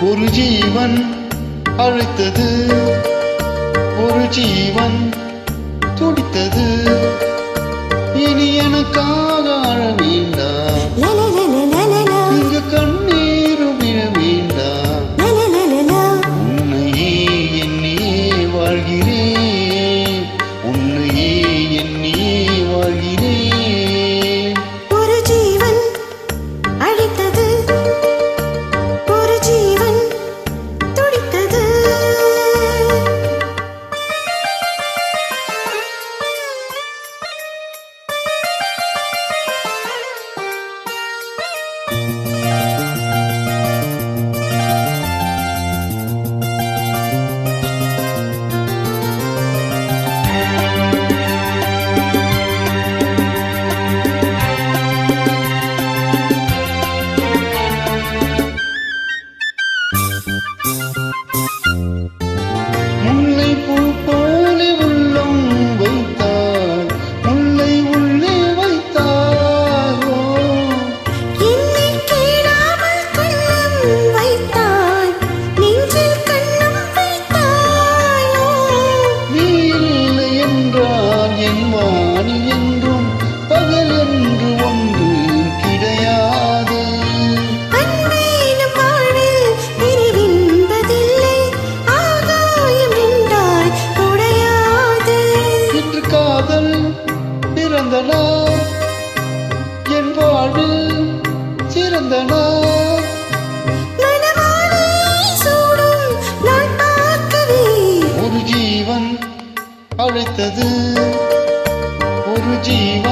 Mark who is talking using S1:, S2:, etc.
S1: ஒரு ஜீவன் அழைத்தது, ஒரு ஜீவன் துடித்தது. இனி எனக்காக அழ வேண்டாம், இங்கு கண்ணீரும் விழ வேண்டாம். உன்னையே எண்ணியே வாழ்கிறேன், உன்னையே எண்ணியே வாழ்கிறேன்.
S2: ஒரு ஜீவன் அழைத்தது, ஒரு ஜீவன் துடித்தது.
S1: முல்லைப்பூ போல உள்ளம் வைத்தாய், முல்லை உள்ளே வைத்தாயோ.
S2: என்னை கேளாமல் கண்ணம் வைத்தாய், நெஞ்சில் கண்ணம் வைத்தாயோ.
S1: நீ இல்லை என்றால் என் வாணி என்றும் பகல் என்று ஒன்று கிடையாது.
S2: அன்பேனும் வாழ்வில் பிரிவென்பதில்லை, ஆகாயம் என்றாய் உடையாது.
S1: இன்று காதல் பிறந்த நாள், என் வாழ்வில் சிறந்த நாள்.
S2: மணவாளை சூடும் நாள் பார்க்கவே
S1: ஒரு ஜீவன் அழைத்தது, ஒரு ஜீவன்